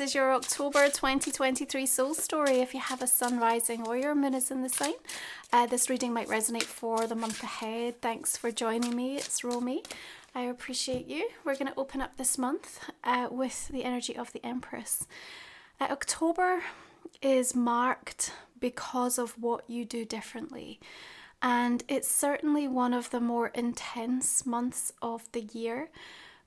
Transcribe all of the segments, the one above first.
is your October 2023 soul story. If you have a sun rising or your moon is in the sign, this reading might resonate for the month ahead. Thanks for joining me. It's Romy. I appreciate you. We're going to open up this month with the energy of the Empress. October is marked because of what you do differently. And it's certainly one of the more intense months of the year,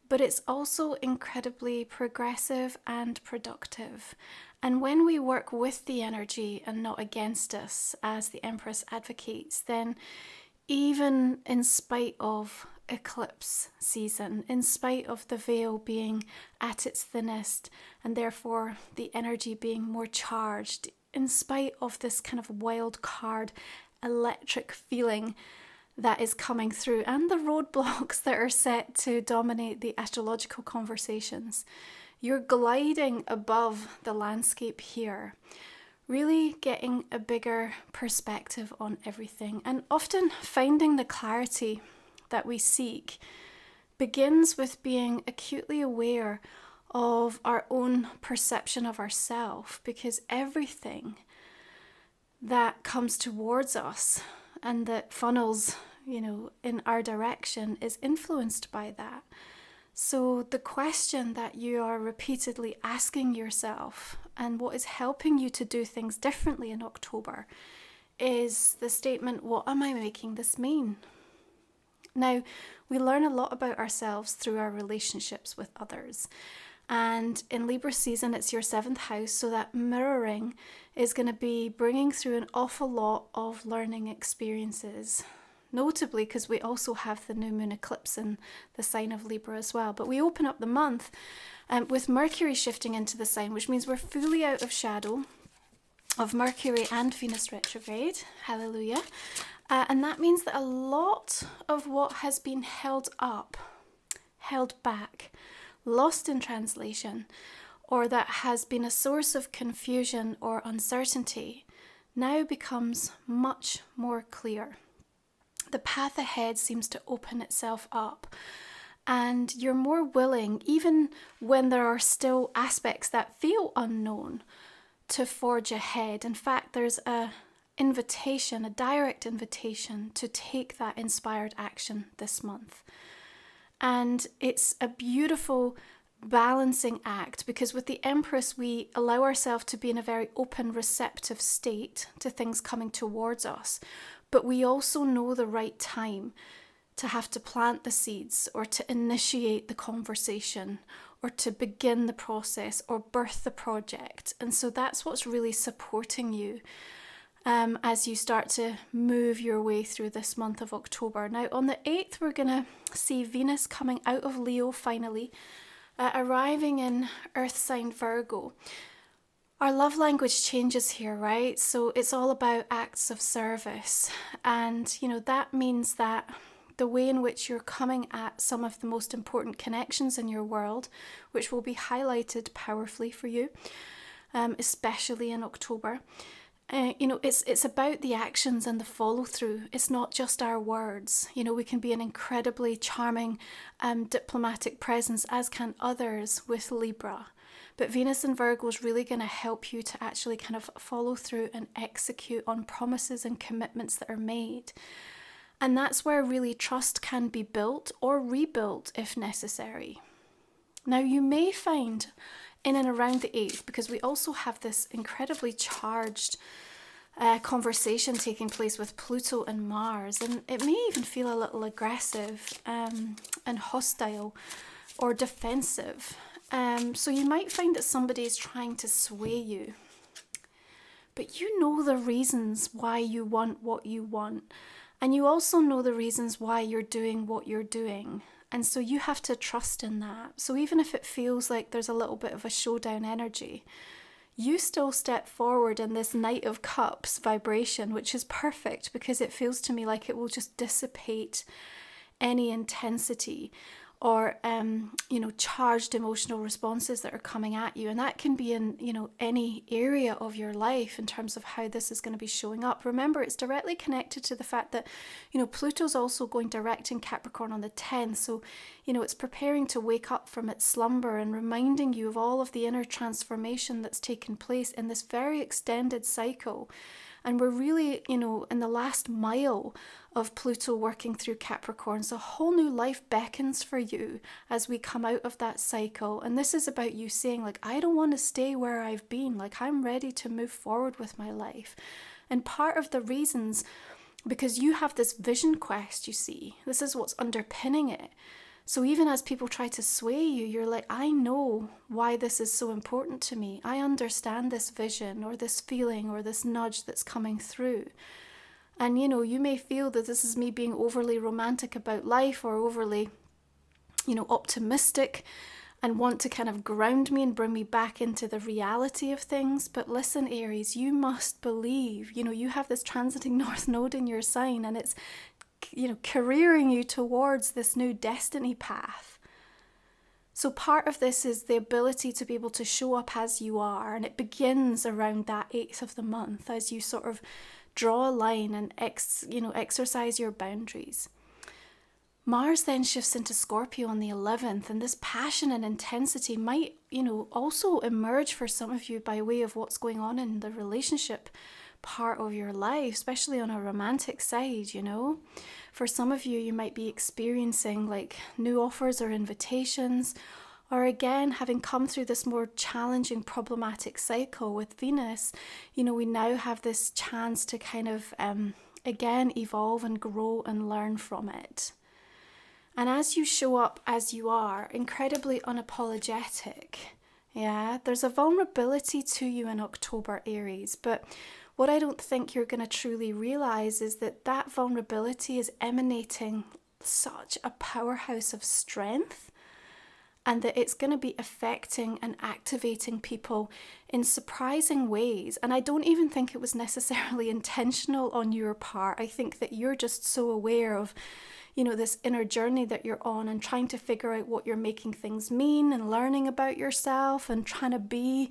but it's also incredibly progressive and productive. And when we work with the energy and not against us, as the Empress advocates, then even in spite of eclipse season, in spite of the veil being at its thinnest and therefore the energy being more charged, in spite of this kind of wild card electric feeling that is coming through and the roadblocks that are set to dominate the astrological conversations, you're gliding above the landscape here, really getting a bigger perspective on everything. And often finding the clarity that we seek begins with being acutely aware of our own perception of ourselves, because everything that comes towards us and that funnels, in our direction is influenced by that. So the question that you are repeatedly asking yourself, and what is helping you to do things differently in October, is the statement, what am I making this mean? Now, we learn a lot about ourselves through our relationships with others. And in Libra season, it's your 7th house, so that mirroring is going to be bringing through an awful lot of learning experiences. Notably, because we also have the new moon eclipse in the sign of Libra as well. But we open up the month with Mercury shifting into the sign, which means we're fully out of shadow of Mercury and Venus retrograde. Hallelujah. And that means that a lot of what has been held up, held back, lost in translation, or that has been a source of confusion or uncertainty, now becomes much more clear. The path ahead seems to open itself up, and you're more willing, even when there are still aspects that feel unknown, to forge ahead. In fact, there's a direct invitation to take that inspired action this month. And it's a beautiful balancing act, because with the Empress, we allow ourselves to be in a very open, receptive state to things coming towards us. But we also know the right time to have to plant the seeds, or to initiate the conversation, or to begin the process, or birth the project. And so that's what's really supporting you as you start to move your way through this month of October. Now, on the 8th, we're going to see Venus coming out of Leo finally, arriving in Earth sign Virgo. Our love language changes here, right? So it's all about acts of service. And, that means that the way in which you're coming at some of the most important connections in your world, which will be highlighted powerfully for you, especially in October, it's about the actions and the follow through. It's not just our words. We can be an incredibly charming, diplomatic presence, as can others with Libra. But Venus in Virgo is really going to help you to actually kind of follow through and execute on promises and commitments that are made. And that's where really trust can be built or rebuilt if necessary. Now, you may find in and around the 8th, because we also have this incredibly charged conversation taking place with Pluto and Mars, and it may even feel a little aggressive and hostile or defensive. So you might find that somebody is trying to sway you, but you know the reasons why you want what you want, and you also know the reasons why you're doing what you're doing. And so you have to trust in that. So even if it feels like there's a little bit of a showdown energy, you still step forward in this Knight of Cups vibration, which is perfect, because it feels to me like it will just dissipate any intensity or charged emotional responses that are coming at you. And that can be in any area of your life in terms of how this is going to be showing up. Remember, it's directly connected to the fact that Pluto's also going direct in Capricorn on the 10th. So it's preparing to wake up from its slumber and reminding you of all of the inner transformation that's taken place in this very extended cycle. And we're really, in the last mile of Pluto working through Capricorn. So a whole new life beckons for you as we come out of that cycle. And this is about you saying, like, I don't want to stay where I've been. Like, I'm ready to move forward with my life. And part of the reasons, because you have this vision quest, you see, this is what's underpinning it. So even as people try to sway you, you're like, I know why this is so important to me. I understand this vision or this feeling or this nudge that's coming through. And, you may feel that this is me being overly romantic about life or overly, optimistic and want to kind of ground me and bring me back into the reality of things. But listen, Aries, you must believe, you have this transiting North Node in your sign, and it's careering you towards this new destiny path. So part of this is the ability to be able to show up as you are, and it begins around that 8th of the month as you sort of draw a line and exercise your boundaries. Mars then shifts into Scorpio on the 11th, and this passion and intensity might, also emerge for some of you by way of what's going on in the relationship part of your life, especially on a romantic side. For some of you, you might be experiencing like new offers or invitations, or again, having come through this more challenging, problematic cycle with Venus, we now have this chance to kind of, again, evolve and grow and learn from it. And as you show up as you are, incredibly unapologetic, there's a vulnerability to you in October, Aries, but what I don't think you're going to truly realize is that that vulnerability is emanating such a powerhouse of strength, and that it's going to be affecting and activating people in surprising ways. And I don't even think it was necessarily intentional on your part. I think that you're just so aware of, this inner journey that you're on and trying to figure out what you're making things mean and learning about yourself and trying to be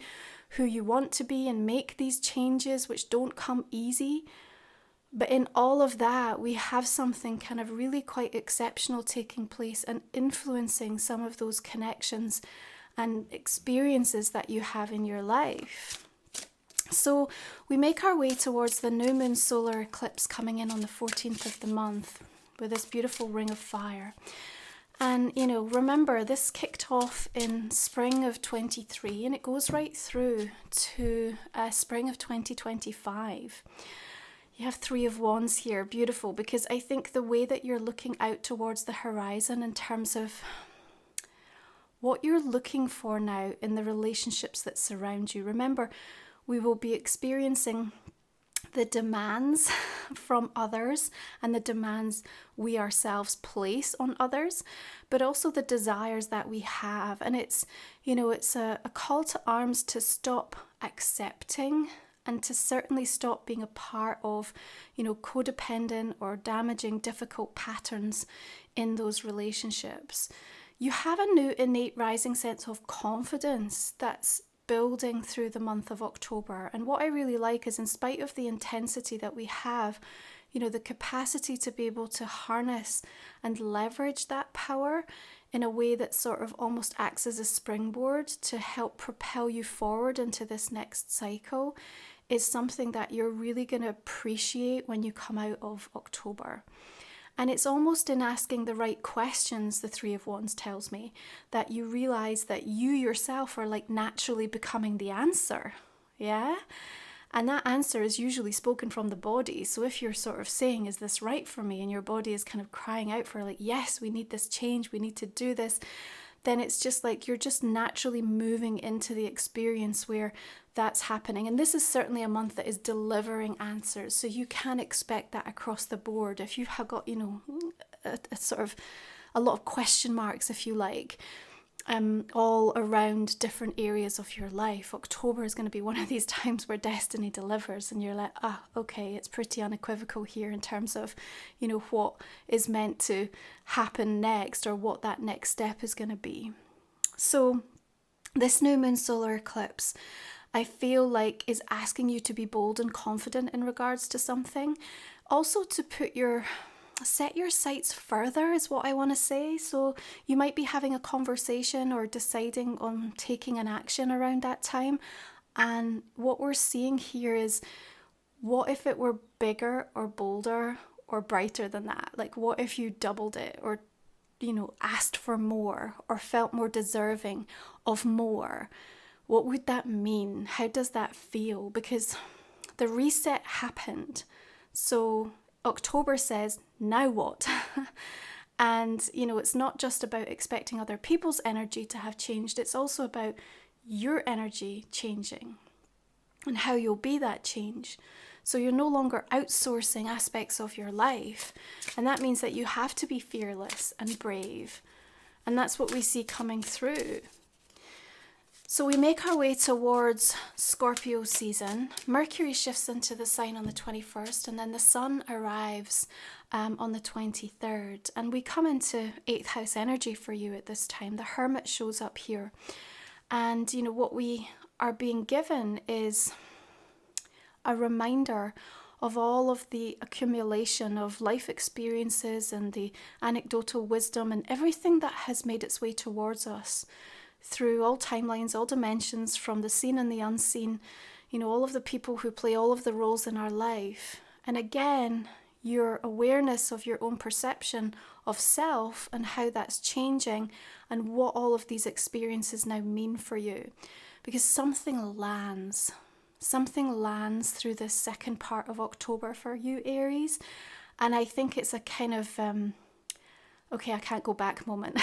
who you want to be and make these changes, which don't come easy. But in all of that, we have something kind of really quite exceptional taking place and influencing some of those connections and experiences that you have in your life. So we make our way towards the new moon solar eclipse coming in on the 14th of the month with this beautiful ring of fire. And, remember, this kicked off in spring of 23 and it goes right through to spring of 2025. You have 3 of Wands here, beautiful, because I think the way that you're looking out towards the horizon in terms of what you're looking for now in the relationships that surround you. Remember, we will be experiencing the demands from others and the demands we ourselves place on others, but also the desires that we have. And it's, it's a call to arms to stop accepting and to certainly stop being a part of, codependent or damaging, difficult patterns in those relationships. You have a new innate rising sense of confidence that's building through the month of October. And what I really like is, in spite of the intensity that we have, the capacity to be able to harness and leverage that power in a way that sort of almost acts as a springboard to help propel you forward into this next cycle is something that you're really going to appreciate when you come out of October. And it's almost in asking the right questions, the 3 of Wands tells me, that you realize that you yourself are like naturally becoming the answer. Yeah? And that answer is usually spoken from the body. So if you're sort of saying, is this right for me? And your body is kind of crying out for like, yes, we need this change. We need to do this. Then it's just like you're just naturally moving into the experience where that's happening. And this is certainly a month that is delivering answers. So you can expect that across the board. If you've got, a sort of a lot of question marks, if you like, all around different areas of your life, October is going to be one of these times where destiny delivers and you're like, okay, it's pretty unequivocal here in terms of, what is meant to happen next or what that next step is going to be. So this new moon solar eclipse, I feel like, is asking you to be bold and confident in regards to something. Also to put your set your sights further is what I want to say. So you might be having a conversation or deciding on taking an action around that time. And what we're seeing here is, what if it were bigger or bolder or brighter than that? Like, what if you doubled it, or, asked for more, or felt more deserving of more? What would that mean? How does that feel? Because the reset happened. So October says, now what? And, it's not just about expecting other people's energy to have changed. It's also about your energy changing and how you'll be that change. So you're no longer outsourcing aspects of your life. And that means that you have to be fearless and brave. And that's what we see coming through. So we make our way towards Scorpio season. Mercury shifts into the sign on the 21st, and then the sun arrives on the 23rd. And we come into 8th house energy for you at this time. The Hermit shows up here. And, what we are being given is a reminder of all of the accumulation of life experiences and the anecdotal wisdom and everything that has made its way towards us through all timelines, all dimensions, from the seen and the unseen, all of the people who play all of the roles in our life. And again, your awareness of your own perception of self and how that's changing and what all of these experiences now mean for you. Because something lands through this second part of October for you, Aries. And I think it's a kind of, okay, I can't go back moment.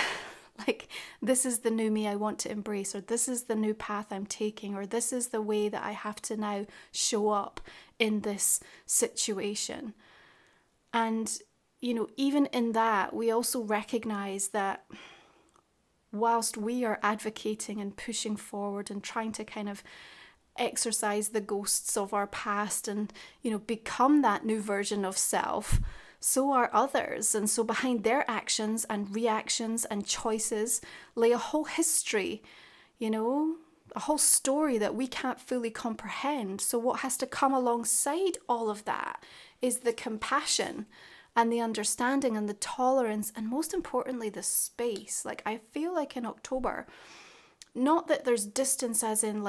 Like, this is the new me I want to embrace, or this is the new path I'm taking, or this is the way that I have to now show up in this situation. And, even in that, we also recognize that whilst we are advocating and pushing forward and trying to kind of exorcise the ghosts of our past and, become that new version of self, so are others. And so behind their actions and reactions and choices lay a whole history, a whole story that we can't fully comprehend. So what has to come alongside all of that is the compassion and the understanding and the tolerance, and most importantly, the space. Like, I feel like in October, not that there's distance as in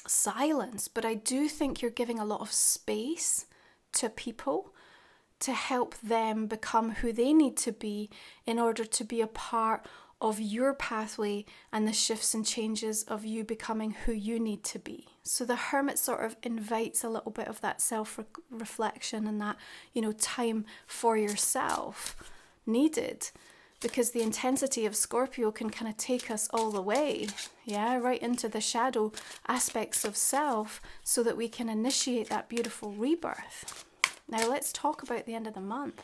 silence, but I do think you're giving a lot of space to people to help them become who they need to be in order to be a part of your pathway and the shifts and changes of you becoming who you need to be. So the Hermit sort of invites a little bit of that self-reflection and that, time for yourself needed, because the intensity of Scorpio can kind of take us all the way, right into the shadow aspects of self, so that we can initiate that beautiful rebirth. Now let's talk about the end of the month.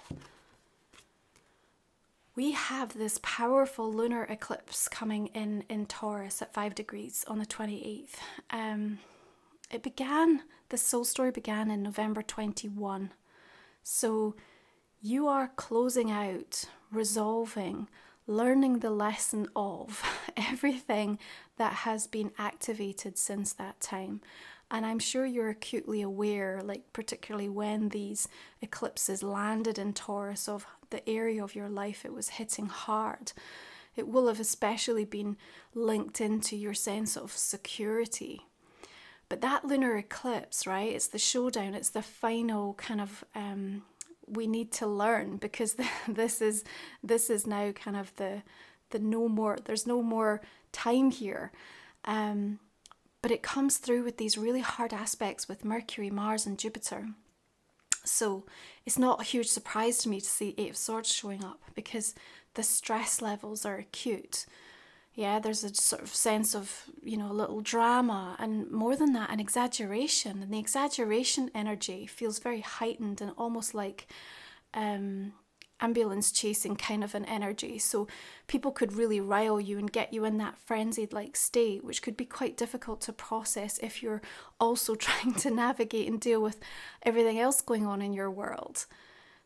We have this powerful lunar eclipse coming in Taurus at 5 degrees on the 28th. The soul story began in November 21. So you are closing out, resolving, learning the lesson of everything that has been activated since that time. And I'm sure you're acutely aware, particularly when these eclipses landed in Taurus, of the area of your life it was hitting hard. It will have especially been linked into your sense of security. But that lunar eclipse, right, it's the showdown, it's the final kind of, we need to learn, because this is now kind of the no more, there's no more time here. But it comes through with these really hard aspects with Mercury, Mars and Jupiter. So it's not a huge surprise to me to see 8 of Swords showing up, because the stress levels are acute. Yeah, there's a sort of sense of, a little drama, and more than that, an exaggeration. And the exaggeration energy feels very heightened and almost like ambulance chasing kind of an energy. So people could really rile you and get you in that frenzied state, which could be quite difficult to process if you're also trying to navigate and deal with everything else going on in your world.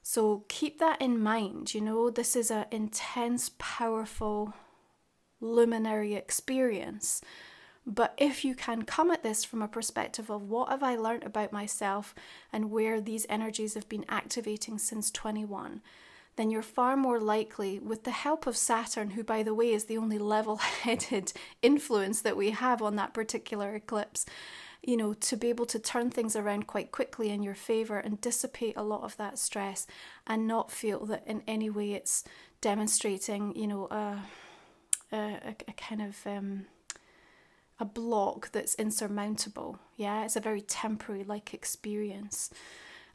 So keep that in mind. This is an intense, powerful, luminary experience. But if you can come at this from a perspective of what have I learned about myself and where these energies have been activating since 21, then you're far more likely, with the help of Saturn, who, by the way, is the only level-headed influence that we have on that particular eclipse, you know, to be able to turn things around quite quickly in your favor and dissipate a lot of that stress and not feel that in any way it's demonstrating, you know, a kind of a block that's insurmountable. Yeah, it's a very temporary like experience.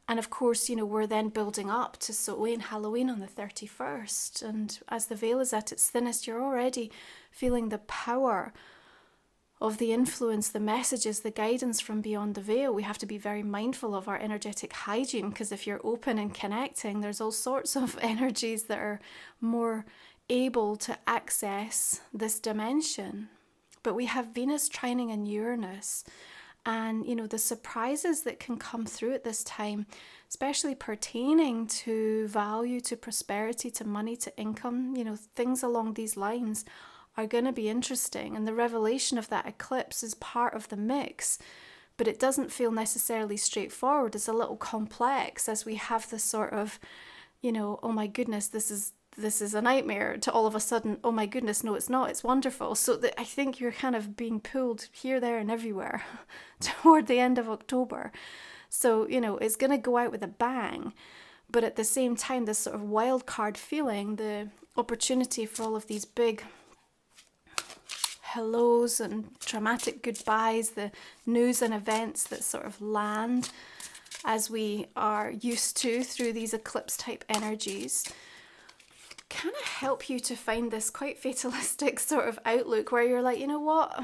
And of course, you know, we're then building up to Samhain, Halloween on the 31st. And as the veil is at its thinnest, you're already feeling the power of the influence, the messages, the guidance from beyond the veil. We have to be very mindful of our energetic hygiene, because if you're open and connecting, there's all sorts of energies that are more able to access this dimension. But we have Venus trining in Uranus. And, you know, the surprises that can come through at this time, especially pertaining to value, to prosperity, to money, to income, you know, things along these lines are going to be interesting. And the revelation of that eclipse is part of the mix, but it doesn't feel necessarily straightforward. It's a little complex as we have this sort of, you know, oh my goodness, this is a nightmare, to all of a sudden, oh my goodness, no, it's not, it's wonderful. So that I think you're kind of being pulled here, there and everywhere toward the end of October. So, you know, it's going to go out with a bang. But at the same time, this sort of wild card feeling, the opportunity for all of these big hellos and dramatic goodbyes, the news and events that sort of land as we are used to through these eclipse type energies, kind of help you to find this quite fatalistic sort of outlook where you're like, you know what,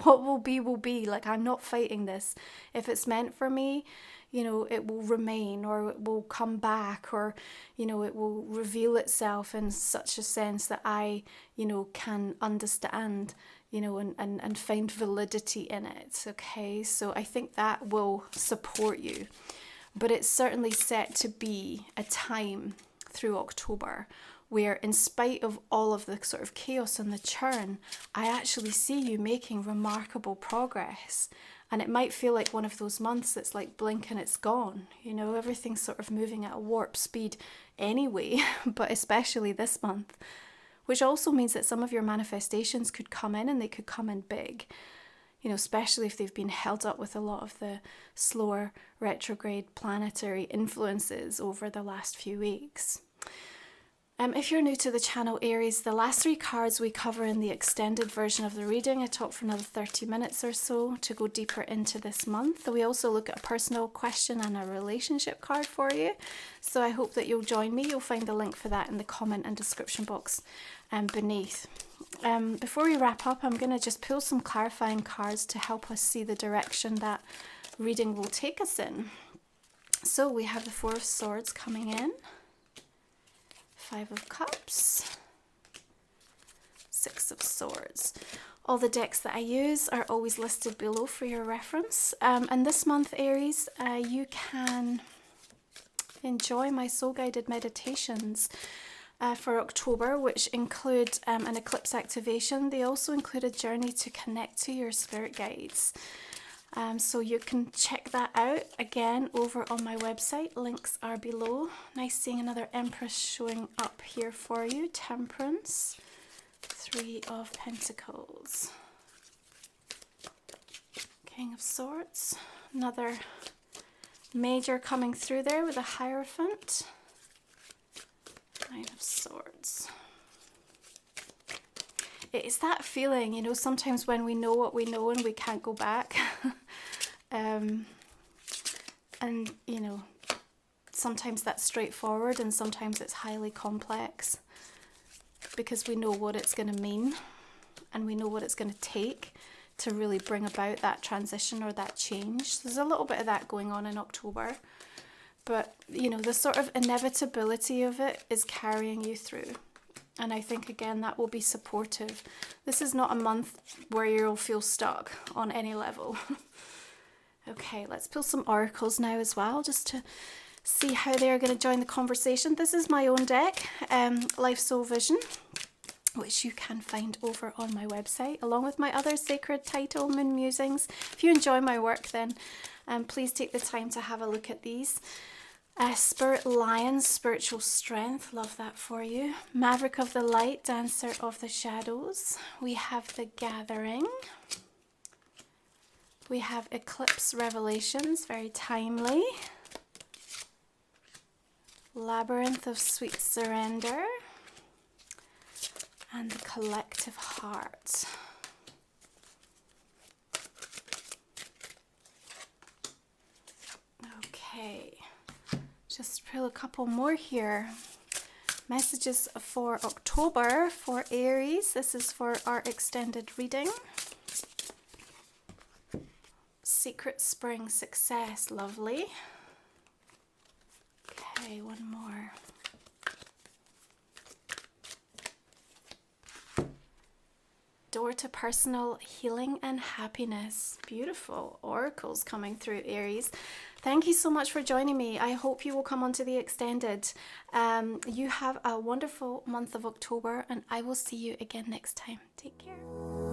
what will be. Like, I'm not fighting this. If it's meant for me, you know, it will remain, or it will come back, or, you know, it will reveal itself in such a sense that I, you know, can understand, you know, and find validity in it. Okay, so I think that will support you. But it's certainly set to be a time through October where, in spite of all of the sort of chaos and the churn, I actually see you making remarkable progress. And it might feel like one of those months that's like blink and it's gone. You know, everything's sort of moving at a warp speed anyway, but especially this month, which also means that some of your manifestations could come in, and they could come in big. You know, especially if they've been held up with a lot of the slower retrograde planetary influences over the last few weeks. If you're new to the channel, Aries, the last 3 cards we cover in the extended version of the reading. I talk for another 30 minutes or so to go deeper into this month. We also look at a personal question and a relationship card for you. So I hope that you'll join me. You'll find the link for that in the comment and description box beneath. Before we wrap up, I'm going to just pull some clarifying cards to help us see the direction that reading will take us in. So we have the 4 of Swords coming in. 5 of Cups, 6 of Swords. All the decks that I use are always listed below for your reference. And this month, Aries, you can enjoy my soul-guided meditations for October, which include an eclipse activation. They also include a journey to connect to your spirit guides. So you can check that out again over on my website. Links are below. Nice seeing another Empress showing up here for you. Temperance, 3 of Pentacles, King of Swords, another major coming through there with a Hierophant, 9 of Swords. It's that feeling, you know, sometimes when we know what we know and we can't go back. And, you know, sometimes that's straightforward and sometimes it's highly complex because we know what it's going to mean and we know what it's going to take to really bring about that transition or that change. There's a little bit of that going on in October. But, you know, the sort of inevitability of it is carrying you through. And I think, again, that will be supportive. This is not a month where you'll feel stuck on any level. Okay, let's pull some oracles now as well, just to see how they're going to join the conversation. This is my own deck, Life Soul Vision. which you can find over on my website, along with my other sacred title, Moon Musings. If you enjoy my work, then please take the time to have a look at these. Spirit Lion, Spiritual Strength, love that for you. Maverick of the Light, Dancer of the Shadows. We have The Gathering. We have Eclipse Revelations, very timely. Labyrinth of Sweet Surrender. And The Collective Heart. Okay. Just pull a couple more here. Messages for October for Aries. This is for our extended reading. Secret Spring Success, lovely. Okay, one more. Door to personal healing and happiness. Beautiful oracles coming through, Aries. Thank you so much for joining me. I hope you will come onto the extended. You have a wonderful month of October, and I will see you again next time. Take care.